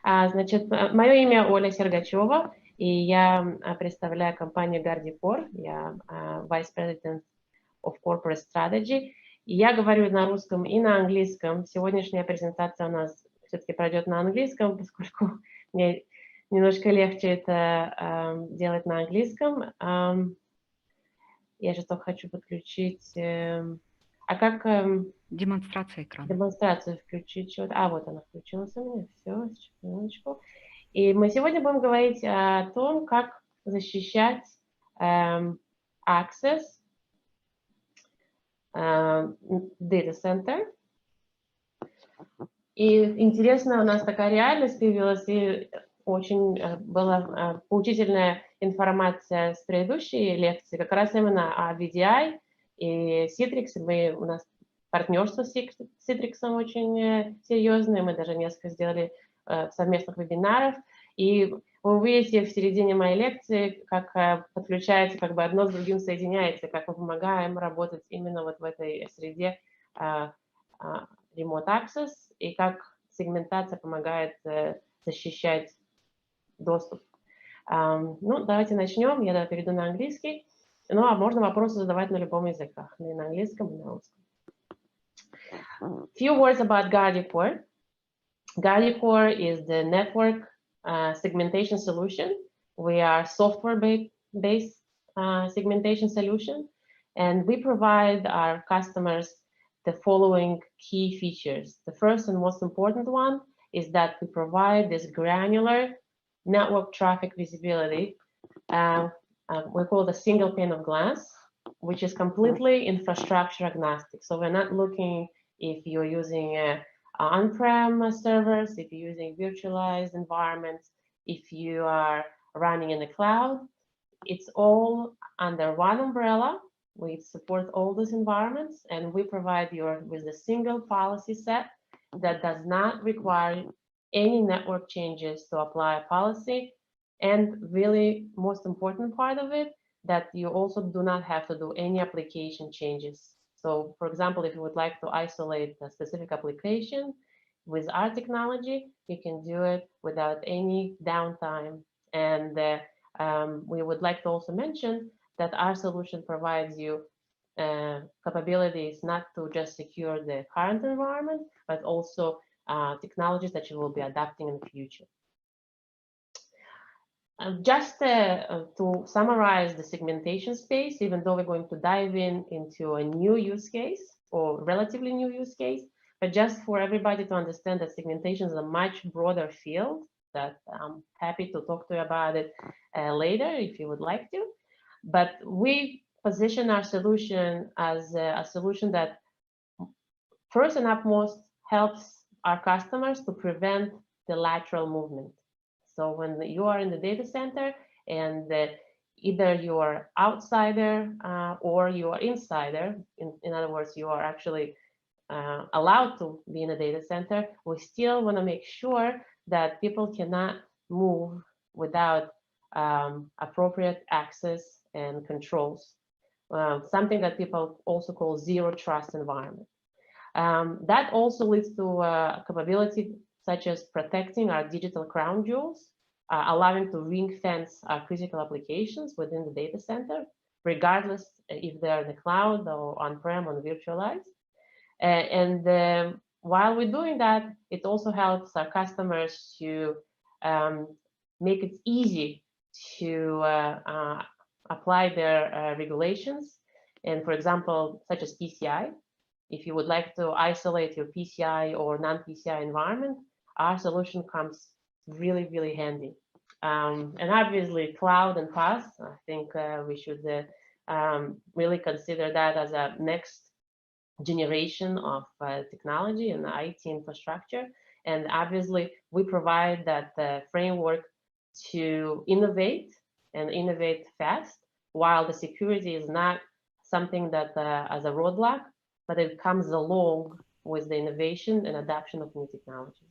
Значит, мое имя Оля Серgatchova, и я представляю компанию Guardicore. Я Vice President of Corporate Strategy. И я говорю на русском и на английском. Сегодняшняя презентация у нас все-таки пройдет на английском, поскольку мне немножко легче это делать на английском. Я же только хочу подключить... А как... Демонстрация экрана. Демонстрацию включить. Вот она включилась у меня. Все, секундочку. И мы сегодня будем говорить о том, как защищать Acces Data Center. И интересно, у нас такая реальность появилась, и очень была поучительная информация с предыдущей лекции, как раз именно о VDI и Citrix. У нас партнерство с Citrix очень серьезное, мы даже несколько сделали совместных вебинаров. И вы увидите в середине моей лекции, как подключается, как бы одно с другим соединяется, как мы помогаем работать именно вот в этой среде Remote Access, и как сегментация помогает защищать доступ. Ну, давайте начнем. Я перейду на английский. Ну, а можно вопросы задавать на любом языках, и на английском, и на русском. Few words about Guardicore. Guardicore is the network segmentation solution. We are software-based segmentation solution, and we provide our customers the following key features. The first and most important one is that we provide this granular network traffic visibility. We call it a single pane of glass, which is completely infrastructure agnostic. So we're not looking if you're using on-prem servers, if you're using virtualized environments, if you are running in the cloud. It's all under one umbrella. We support all these environments, and we provide you with a single policy set that does not require any network changes to apply a policy. And really, most important part of it, that you also do not have to do any application changes. So, for example, if you would like to isolate a specific application with our technology, you can do it without any downtime. And we would like to also mention that our solution provides you capabilities not to just secure the current environment, but also technologies that you will be adapting in the future. Just to summarize the segmentation space, even though we're going to dive into a new use case or relatively new use case, but just for everybody to understand that segmentation is a much broader field, that I'm happy to talk to you about it later if you would like to. But we position our solution as a solution that first and upmost helps our customers to prevent the lateral movement. So when you are in the data center and either you are outsider or you are insider, in other words, you are actually allowed to be in a data center, we still want to make sure that people cannot move without appropriate access and controls, something that people also call zero trust environment. That also leads to a capability such as protecting our digital crown jewels, allowing to ring fence our critical applications within the data center, regardless if they're in the cloud or on-prem or virtualized. While we're doing that, it also helps our customers to make it easy to apply their regulations. And for example, such as PCI, if you would like to isolate your PCI or non-PCI environment, our solution comes really, really handy. And obviously, cloud and PaaS, I think we should really consider that as a next generation of technology and IT infrastructure. And obviously, we provide that framework to innovate and innovate fast, while the security is not something that as a roadblock, but it comes along with the innovation and adoption of new technologies.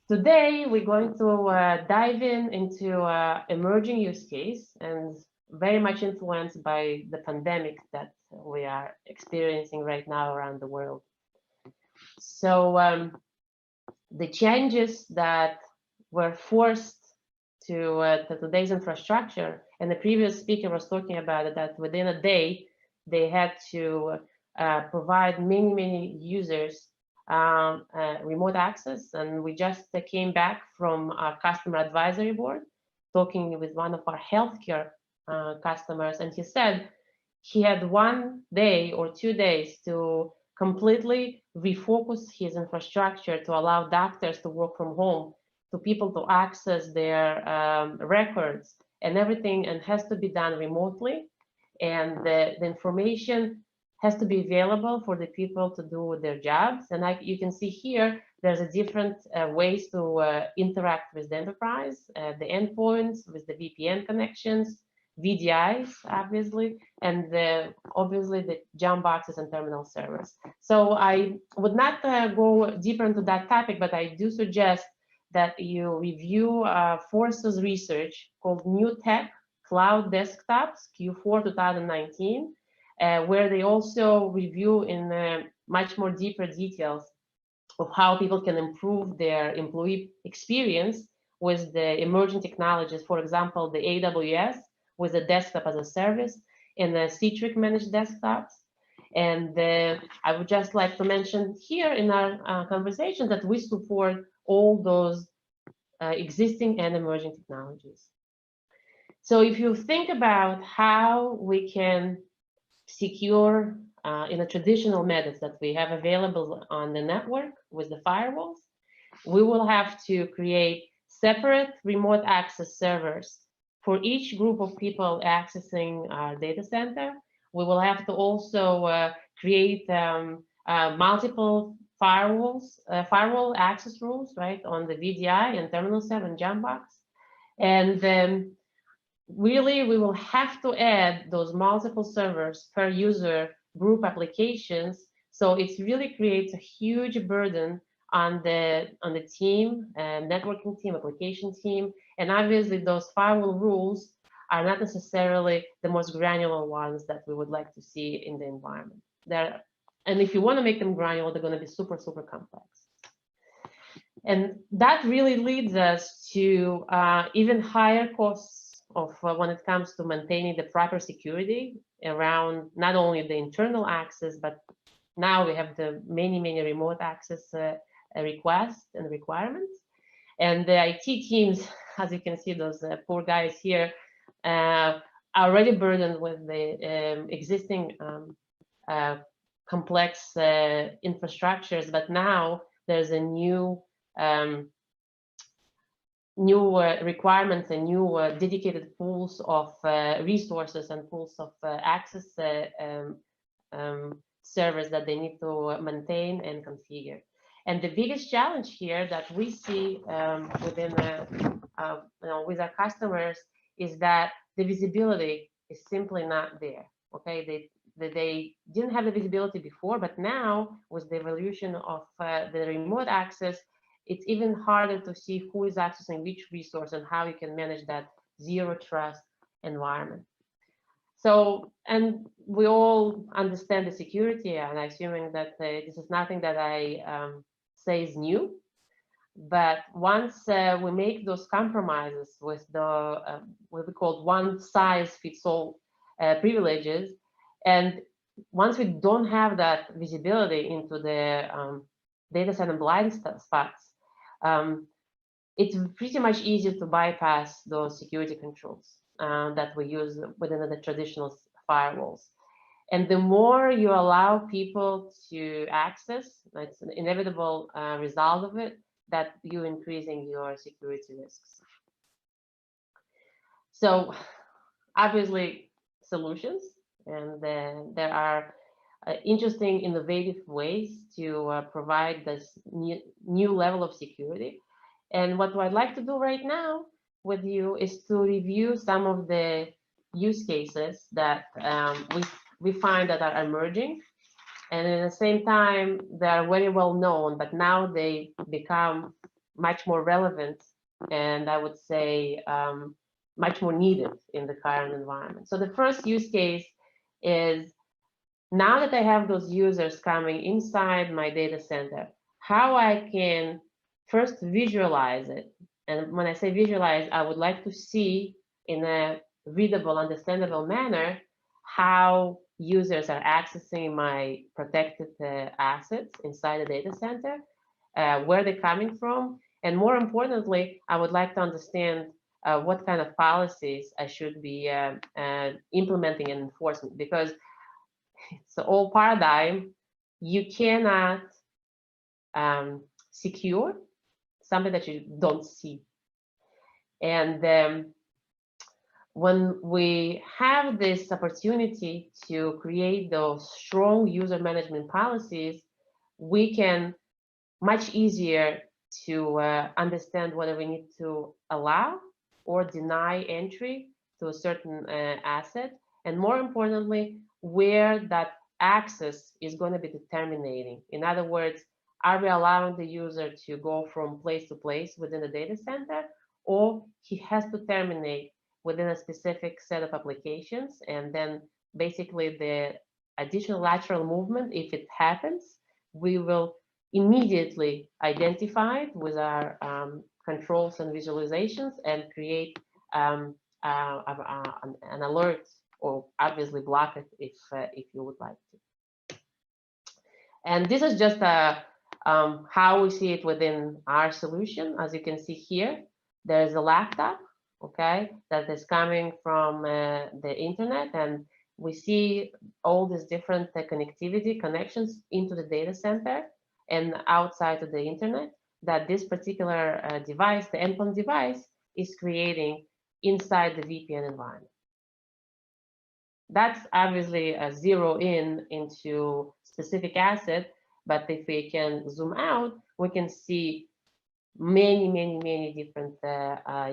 Today, we're going to dive into emerging use case and very much influenced by the pandemic that we are experiencing right now around the world. So the changes that were forced to today's infrastructure, and the previous speaker was talking about it, that within a day they had to provide many users remote access. And we just came back from our customer advisory board talking with one of our healthcare customers, and he said he had 1 day or 2 days to completely refocus his infrastructure to allow doctors to work from home, to people to access their records and everything, and has to be done remotely. And the information has to be available for the people to do their jobs. And you can see here, there's a different ways to interact with the enterprise, the endpoints, with the VPN connections, VDIs, obviously, and obviously the jump boxes and terminal servers. So I would not go deeper into that topic, but I do suggest that you review Force's research called New Tech Cloud Desktops, Q4 2019, where they also review in much more deeper details of how people can improve their employee experience with the emerging technologies. For example, the AWS with the desktop as a service, and the Citrix managed desktops. And I would just like to mention here in our conversation that we support all those existing and emerging technologies. So if you think about how we can secure in a traditional methods that we have available on the network with the firewalls, we will have to create separate remote access servers for each group of people accessing our data center. We will have to also create multiple firewall access rules, right, on the VDI and terminal server and jump box. And then really, we will have to add those multiple servers per user group applications. So it really creates a huge burden on the team, networking team, application team. And obviously, those firewall rules are not necessarily the most granular ones that we would like to see in the environment. And if you want to make them granular, they're going to be super complex. And that really leads us to even higher costs of when it comes to maintaining the proper security around not only the internal access, but now we have the many remote access requests and requirements. And the IT teams, as you can see, those poor guys here, are already burdened with the existing complex infrastructures, but now there's a new requirements and new dedicated pools of resources and pools of access servers that they need to maintain and configure. And the biggest challenge here that we see within with our customers is that the visibility is simply not there. Okay, they didn't have the visibility before, but now with the evolution of the remote access, it's even harder to see who is accessing which resource and how you can manage that zero trust environment. So, and we all understand the security, and I'm assuming that this is nothing that I say is new. But once we make those compromises with the what we call one-size-fits-all privileges, and once we don't have that visibility into the data center blind spots, it's pretty much easier to bypass those security controls that we use within the traditional firewalls. And the more you allow people to access, that's an inevitable result of it, that you're increasing your security risks. So obviously solutions, and there are interesting, innovative ways to provide this new level of security. And what I'd like to do right now with you is to review some of the use cases that we find that are emerging. And at the same time, they are very well known, but now they become much more relevant and I would say much more needed in the current environment. So the first use case is, now that I have those users coming inside my data center, how I can first visualize it. And when I say visualize, I would like to see in a readable, understandable manner how users are accessing my protected assets inside the data center, where they're coming from, and more importantly, I would like to understand what kind of policies I should be implementing and enforcing, because it's the old paradigm. You cannot secure something that you don't see. And when we have this opportunity to create those strong user management policies, we can much easier to understand whether we need to allow or deny entry to a certain asset, and more importantly, where that access is going to be determining. In other words, are we allowing the user to go from place to place within the data center, or he has to terminate within a specific set of applications, and then basically the additional lateral movement, if it happens, we will immediately identify it with our controls and visualizations and create an alert, or obviously block it if you would like to. And this is just how we see it within our solution. As you can see here, there's a laptop, okay, that is coming from the internet, and we see all these different connectivity connections into the data center and outside of the internet that this particular device, the endpoint device, is creating inside the VPN environment. That's obviously a zero in into specific asset, but if we can zoom out, we can see many different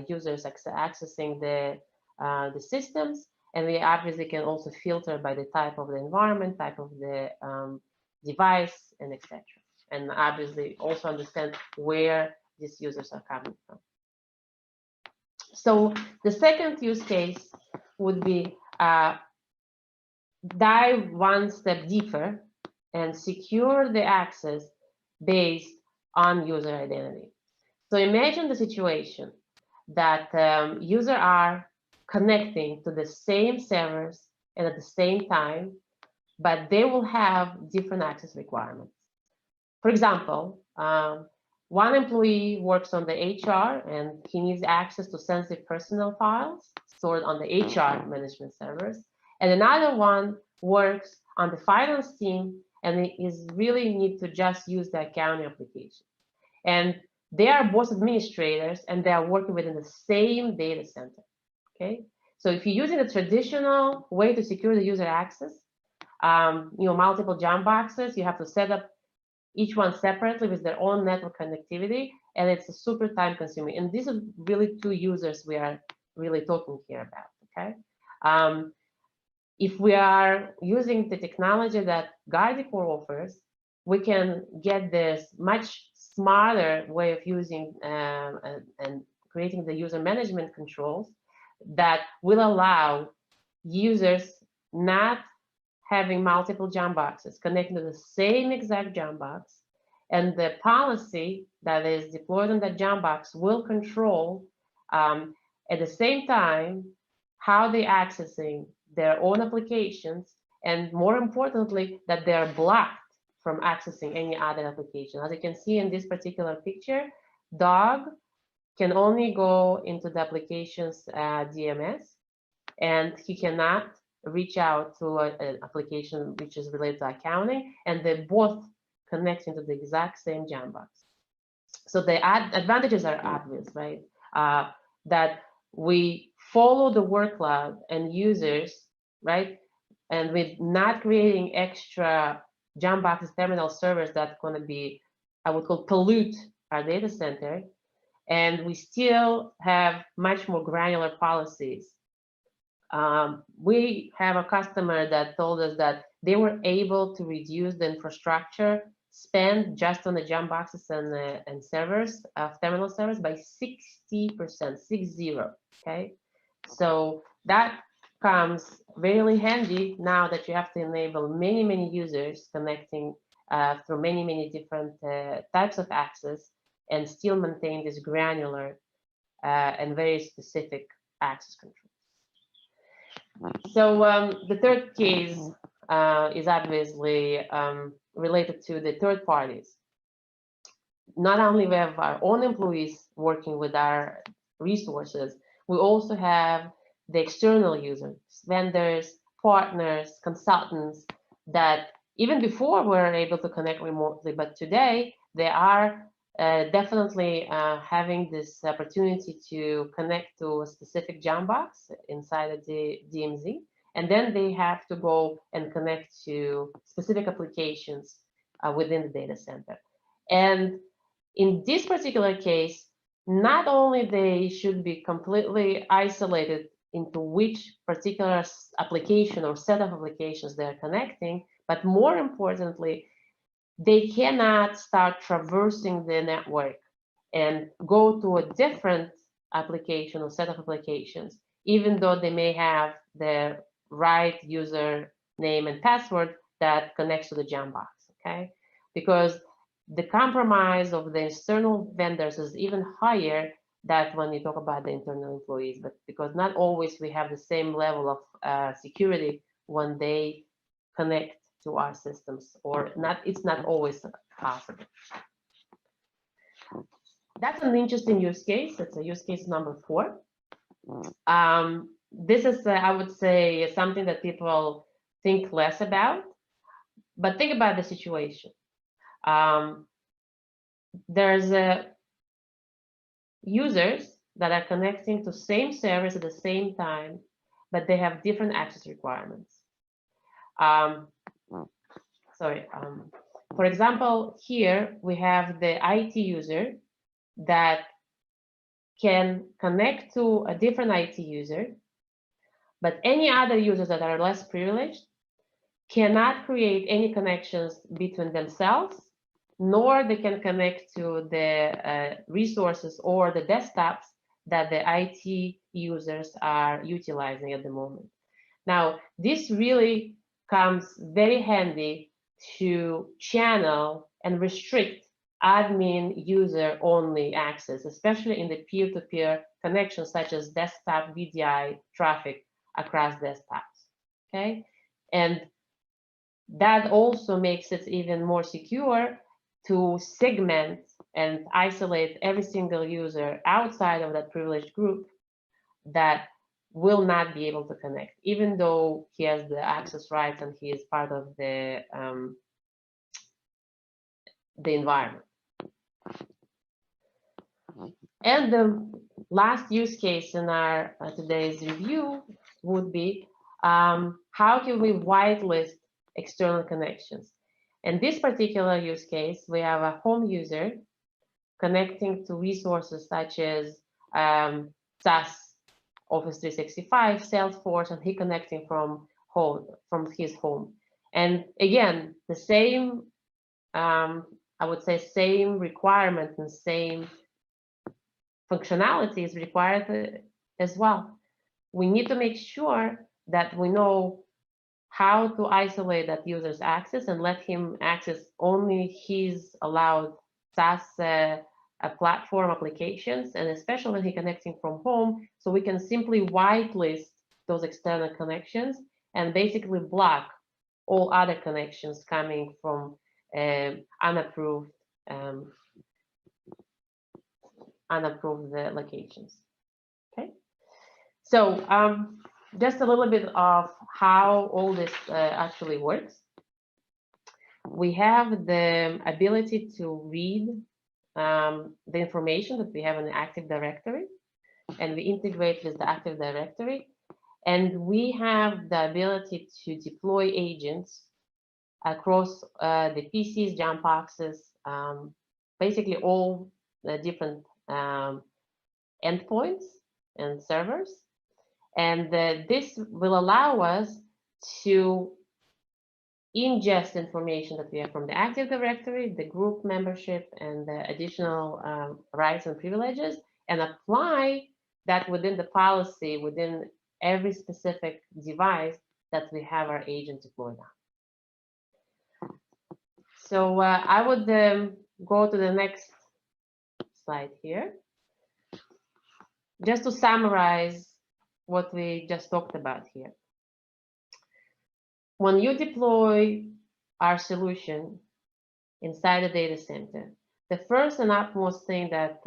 users accessing the systems, and we obviously can also filter by the type of the environment, type of the device, and etc. And obviously also understand where these users are coming from. So the second use case would be dive one step deeper and secure the access based on user identity. So imagine the situation that users are connecting to the same servers and at the same time, but they will have different access requirements. For example, one employee works on the HR and he needs access to sensitive personal files stored on the HR management servers, and another one works on the finance team and is really need to just use the accounting application. And they are both administrators and they are working within the same data center. Okay, so if you're using a traditional way to secure the user access, multiple jump boxes, you have to set up each one separately with their own network connectivity, and it's a super time consuming. And these are really two users we are really talking here about. Okay, if we are using the technology that Guardicore offers, we can get this much smarter way of using and creating the user management controls that will allow users not having multiple jump boxes connecting to the same exact jump box, and the policy that is deployed on that jump box will control at the same time how they're accessing their own applications, and more importantly, that they are blocked from accessing any other application. As you can see in this particular picture, dog can only go into the application's DMS, and he cannot reach out to an application which is related to accounting, and they both connect into the exact same jump box. So the advantages are obvious, right? That we follow the workload and users, right? And with not creating extra jump boxes, terminal servers that's going to be, I would call, pollute our data center, and we still have much more granular policies. We have a customer that told us that they were able to reduce the infrastructure spend just on the jump boxes and servers, terminal servers, by 60%, 60, okay? So that comes really handy now that you have to enable many users connecting through many different types of access and still maintain this granular and very specific access control. So the third case is obviously related to the third parties. Not only we have our own employees working with our resources, we also have the external users, vendors, partners, consultants that even before were able to connect remotely, but today they are definitely having this opportunity to connect to a specific Jambox inside of the DMZ, and then they have to go and connect to specific applications within the data center. And in this particular case, not only they should be completely isolated into which particular application or set of applications they're connecting, but more importantly, they cannot start traversing the network and go to a different application or set of applications, even though they may have the right user name and password that connects to the Jambox, okay? Because the compromise of the external vendors is even higher than when you talk about the internal employees, but because not always we have the same level of security when they connect to our systems, or not, it's not always possible. That's an interesting use case. It's a use case number 4. This is, I would say, something that people think less about, but think about the situation. There's users that are connecting to same service at the same time, but they have different access requirements. For example, here we have the IT user that can connect to a different IT user, but any other users that are less privileged cannot create any connections between themselves, nor they can connect to the resources or the desktops that the IT users are utilizing at the moment. Now, this really comes very handy to channel and restrict admin user only access, especially in the peer-to-peer connections such as desktop VDI traffic across desktops, okay? And that also makes it even more secure to segment and isolate every single user outside of that privileged group that will not be able to connect, even though he has the access rights and he is part of the environment. And the last use case in our today's review would be how can we whitelist external connections? In this particular use case, we have a home user connecting to resources such as SaaS, Office 365, Salesforce, and he connecting from his home. And again, the same, I would say, same requirement and same functionality is required as well. We need to make sure that we know how to isolate that user's access and let him access only his allowed SaaS platform applications, and especially when he's connecting from home, so we can simply whitelist those external connections and basically block all other connections coming from unapproved locations. Okay, so just a little bit of how all this actually works. We have the ability to read the information that we have in the Active Directory, and we integrate with the Active Directory, and we have the ability to deploy agents across the PCs, Jamboxes, basically all the different endpoints and servers. And this will allow us to ingest information that we have from the Active Directory, the group membership, and the additional rights and privileges, and apply that within the policy, within every specific device that we have our agent deployed on. So I would go to the next slide here. Just to summarize what we just talked about here. When you deploy our solution inside a data center, the first and utmost thing that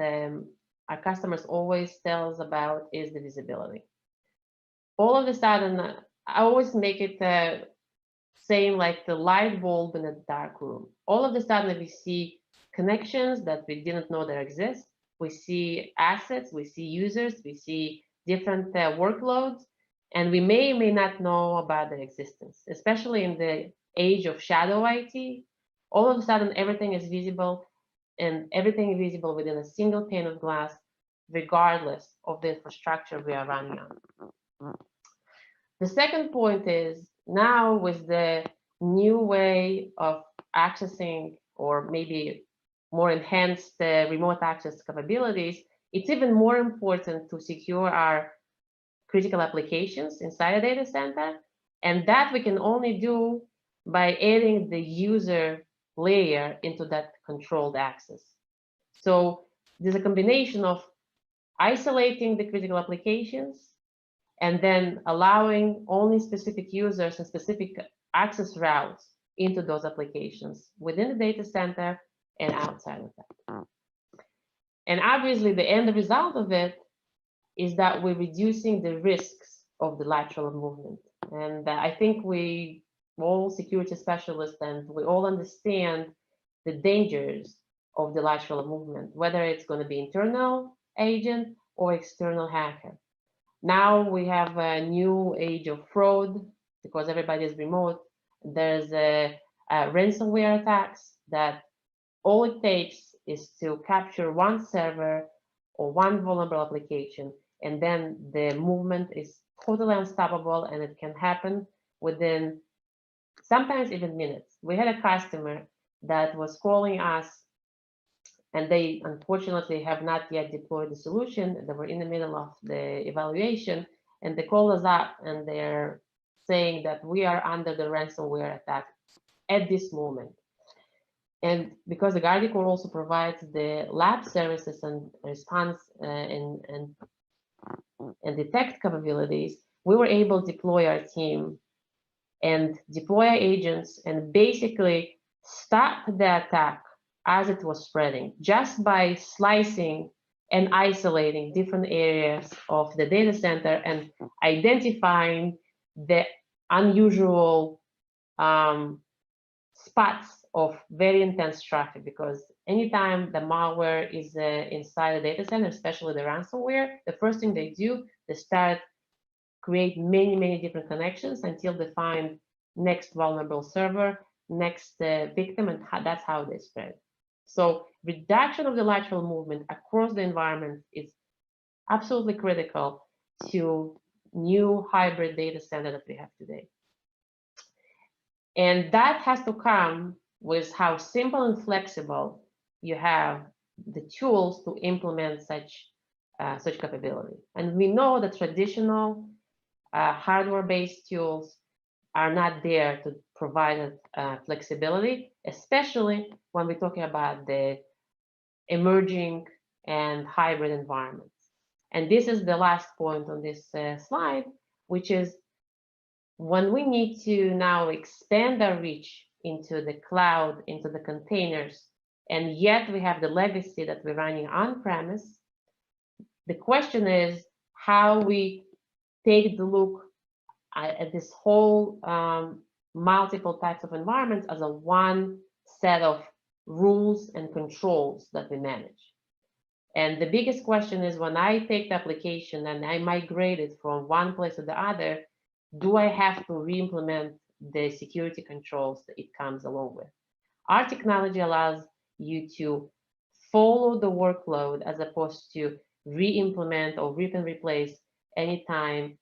our customers always tell us about is the visibility. All of a sudden, I always make it saying like the light bulb in a dark room. All of a sudden, we see connections that we didn't know that exist. We see assets, we see users, we see different workloads, and we may or may not know about their existence, especially in the age of shadow IT. All of a sudden, everything is visible, and everything is visible within a single pane of glass, regardless of the infrastructure we are running on. The second point is, now with the new way of accessing, or maybe more enhanced remote access capabilities, it's even more important to secure our critical applications inside a data center. And that we can only do by adding the user layer into that controlled access. So there's a combination of isolating the critical applications and then allowing only specific users and specific access routes into those applications within the data center and outside of that. And obviously, the end result of it is that we're reducing the risks of the lateral movement. And I think we all security specialists, and we all understand the dangers of the lateral movement, whether it's going to be internal agent or external hacker. Now we have a new age of fraud because everybody is remote. There's a ransomware attacks that all it takes is to capture one server or one vulnerable application, and then the movement is totally unstoppable, and it can happen within sometimes even minutes. We had a customer that was calling us, and they unfortunately have not yet deployed the solution. They were in the middle of the evaluation, and they called us up and they're saying that we are under the ransomware attack at this moment. And because the Guardicore also provides the lab services and response and detect capabilities, we were able to deploy our team and deploy our agents and basically stop the attack as it was spreading, just by slicing and isolating different areas of the data center and identifying the unusual spots of very intense traffic. Because anytime the malware is inside a data center, especially the ransomware, the first thing they do, they start create many different connections until they find next vulnerable server, next victim, and that's how they spread. So reduction of the lateral movement across the environment is absolutely critical to new hybrid data center that we have today. And that has to come with how simple and flexible you have the tools to implement such capability. And we know that traditional hardware-based tools are not there to provide flexibility, especially when we're talking about the emerging and hybrid environments. And this is the last point on this slide, which is when we need to now expand our reach into the cloud, into the containers, and yet we have the legacy that we're running on-premise, the question is how we take the look at this whole multiple types of environments as a one set of rules and controls that we manage. And the biggest question is, when I take the application and I migrate it from one place to the other, do I have to re-implement the security controls that it comes along with? Our technology allows you to follow the workload as opposed to re-implement or rip and replace anytime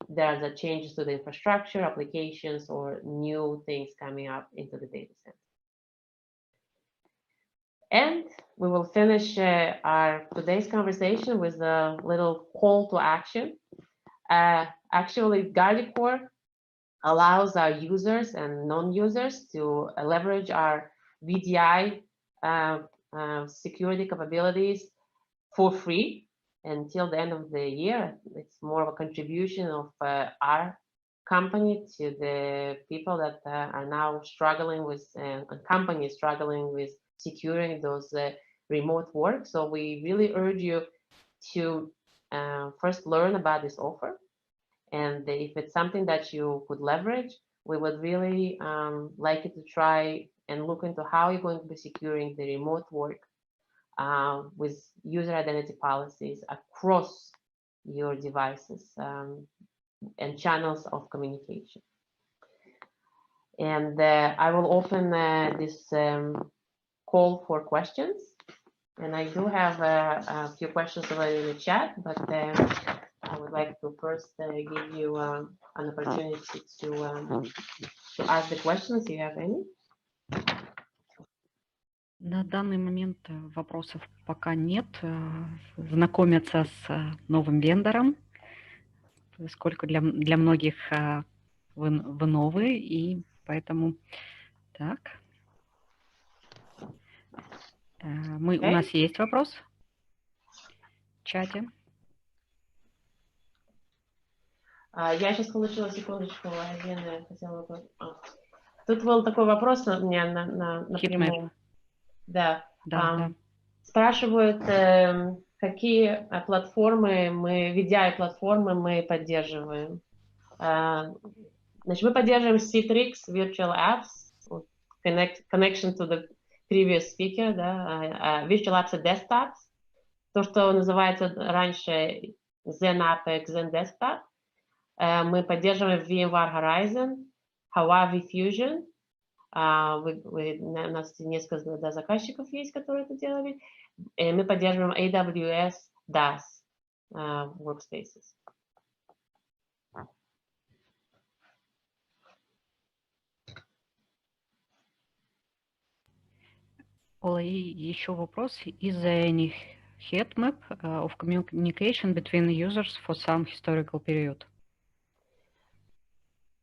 there's a changes to the infrastructure, applications, or new things coming up into the data center. And we will finish our today's conversation with a little call to action. Actually, Guardicore allows our users and non-users to leverage our VDI security capabilities for free until the end of the year. It's more of a contribution of our company to the people that are now struggling with, companies struggling with securing those remote work. So we really urge you to first learn about this offer. And if it's something that you could leverage, we would really like you to try and look into how you're going to be securing the remote work with user identity policies across your devices and channels of communication. And I will open this call for questions. And I do have a few questions already in the chat, but I would like to first give you an opportunity to ask the questions. Do you have any? На данный момент вопросов пока нет. Знакомиться с новым вендором, поскольку для многих вы новые, и поэтому так. У нас есть вопрос в чате. Я сейчас получила, секундочку, один хотела бы... Тут был такой вопрос у меня напрямую. Да. Да. Спрашивают, какие платформы VDI-платформы мы поддерживаем. Значит, мы поддерживаем Citrix, Virtual Apps, connection to the previous speaker, да, Virtual Apps и Desktops, то, что называется раньше Zen Apex, Zen Desktop. Мы поддерживаем VMware Horizon, Huawei Fusion. У нас несколько заказчиков есть, которые это делали. И мы поддерживаем AWS DAS Workspaces. Ола, и еще вопрос. Is there any heat map of communication between users for some historical period?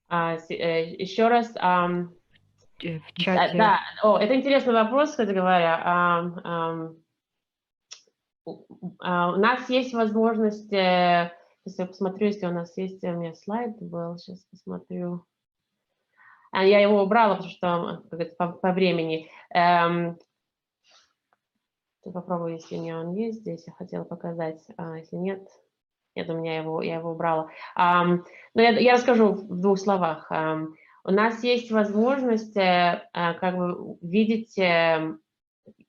Еще раз. В чате. Да, это интересный вопрос, кстати говоря. У нас есть возможность, сейчас я посмотрю, если у нас есть, у меня слайд был, сейчас посмотрю. Я его убрала, потому что по времени. Попробую, если у меня он есть здесь, я хотела показать, если нет, у меня я его убрала. Но я расскажу в двух словах. У нас есть возможность как бы видеть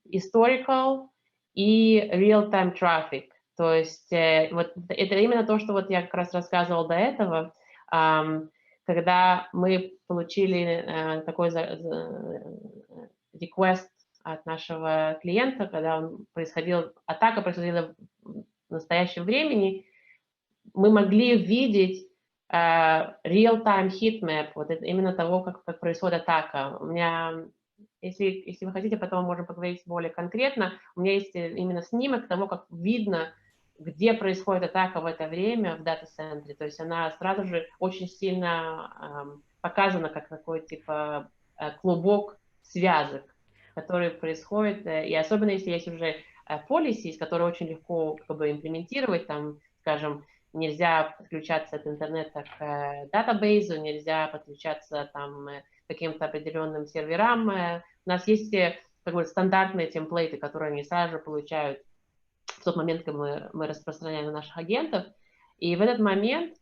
historical и real-time traffic. То есть вот это именно то, что вот я как раз рассказывала до этого, когда мы получили такой request от нашего клиента, когда атака происходила в настоящем времени, мы могли видеть real-time heatmap, вот это именно того, как происходит атака. У меня, если вы хотите, потом можем поговорить более конкретно, у меня есть именно снимок того, как видно, где происходит атака в это время в дата-центре. То есть она сразу же очень сильно показана как такой типа клубок связок, который происходит, и особенно если есть уже policies, которые очень легко как бы имплементировать, там, скажем, нельзя подключаться от интернета к датабейзу, нельзя подключаться там к каким-то определенным серверам. У нас есть как бы стандартные темплейты, которые они сразу же получают в тот момент, когда мы распространяем на наших агентов. И в этот момент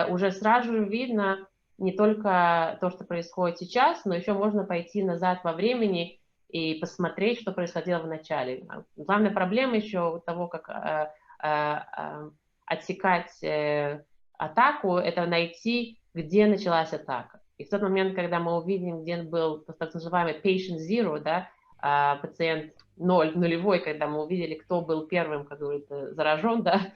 уже сразу же видно не только то, что происходит сейчас, но еще можно пойти назад во времени и посмотреть, что происходило в начале. Главная проблема еще того, как отсекать атаку, это найти, где началась атака. И в тот момент, когда мы увидим, где был так называемый patient zero, да, пациент нулевой, когда мы увидели, кто был первым, как говорится, заражен, да,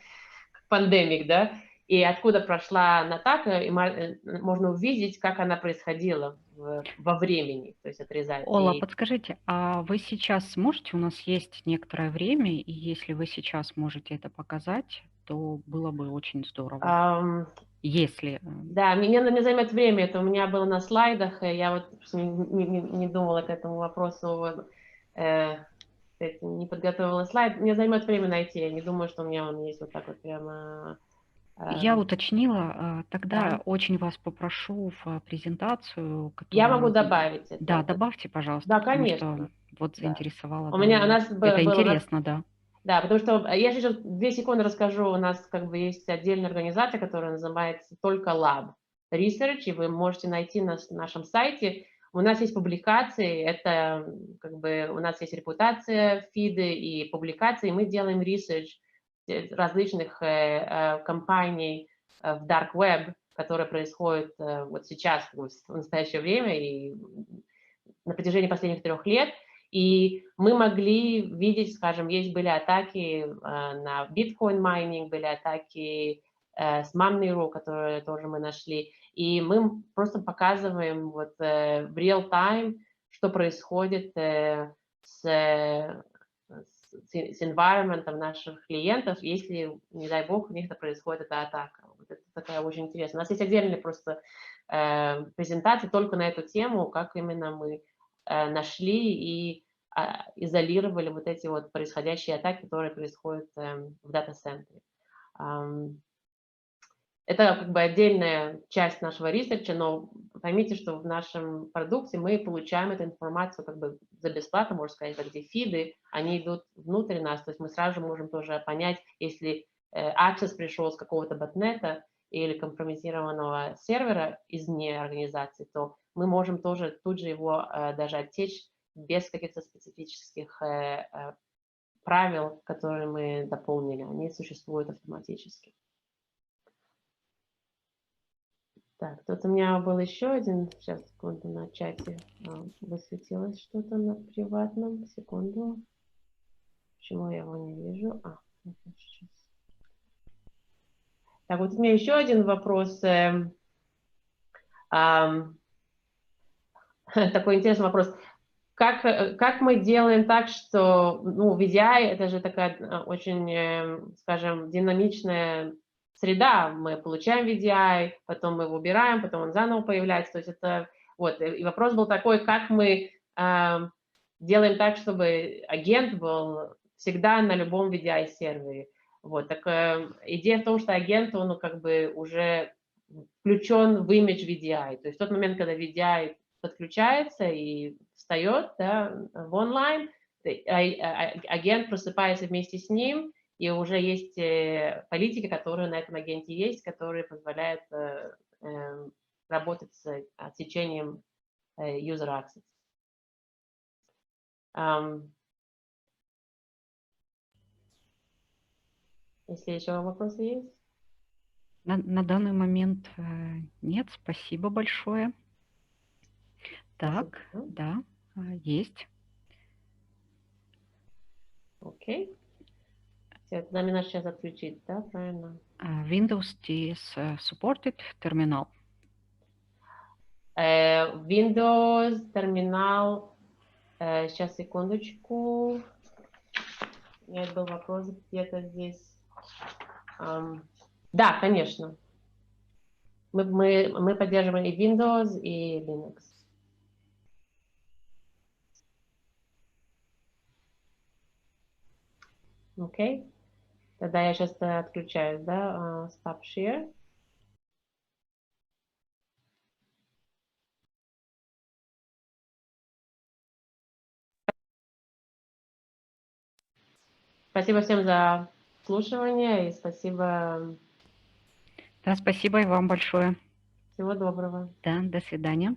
пандемик, да, и откуда прошла атака, и можно увидеть, как она происходила во времени, то есть отрезать. Ола, подскажите, а вы сейчас можете, у нас есть некоторое время, и если вы сейчас можете это показать, то было бы очень здорово. Если... Да, мне займет время, это у меня было на слайдах, я вот не думала к этому вопросу. кстати, не подготовила слайд. Мне займет время найти. Я не думаю, что у меня он есть вот так вот прямо. Я уточнила, тогда Да. очень вас попрошу в презентацию, Я которую могу мы... добавить это. Да, добавьте, пожалуйста, Да, потому что конечно. вот Да. заинтересовало, У да, меня, у меня. нас Это было, интересно, да. Да, потому что я сейчас 2 секунды расскажу. У нас как бы есть отдельная организация, которая называется только Lab Research, и вы можете найти нас на нашем сайте. У нас есть публикации, это как бы у нас есть репутация, фиды и публикации. Мы делаем research различных компаний в Dark Web, которое происходит вот сейчас, в настоящее время и на протяжении последних 3 лет. И мы могли видеть, скажем, были атаки на биткоин майнинг, были атаки с Money.ru, которые тоже мы нашли. И мы просто показываем вот в real time, что происходит с environment наших клиентов, если, не дай бог, у них это происходит, эта атака. Вот это такая очень интересная. У нас есть отдельная просто презентация только на эту тему, как именно мы нашли и изолировали вот эти вот происходящие атаки, которые происходят в дата-центре. Это как бы отдельная часть нашего ресерча, но поймите, что в нашем продукте мы получаем эту информацию как бы за бесплатно, можно сказать, где фиды, они идут внутрь нас, то есть мы сразу же можем тоже понять, если Acces пришел с какого-то ботнета или компрометированного сервера извне организации, то мы можем тоже тут же его даже отсечь без каких-то специфических правил, которые мы дополнили, они существуют автоматически. Так, тут у меня был еще один, сейчас, секунду, на чате высветилось что-то на приватном, секунду. Почему я его не вижу? Сейчас. Так, вот у меня еще один вопрос. Такой интересный вопрос. Как мы делаем так, что, ну, VDI это же такая очень, скажем, динамичная среда. Мы получаем VDI, потом мы его убираем, потом он заново появляется. То есть это вот. И вопрос был такой, как мы делаем так, чтобы агент был всегда на любом VDI-сервере. Вот. Так, идея в том, что агент, он как бы уже включен в image VDI. То есть в тот момент, когда VDI подключается и встает, да, в онлайн, агент просыпается вместе с ним, и уже есть политики, которые на этом агенте есть, которые позволяют работать с отсечением user access. Если еще вопросы есть? На данный момент нет, спасибо большое. Так, спасибо. Да, есть. Окей. Все, нам надо сейчас отключить, да, правильно? Windows is supported terminal. Windows, терминал. Сейчас, секундочку. У меня был вопрос где-то здесь. Да, конечно. Мы поддерживаем и Windows, и Linux. Окей. Тогда я сейчас отключаюсь, да, Stop Share. Спасибо всем за слушание и спасибо. Да, спасибо и вам большое. Всего доброго. Да, до свидания.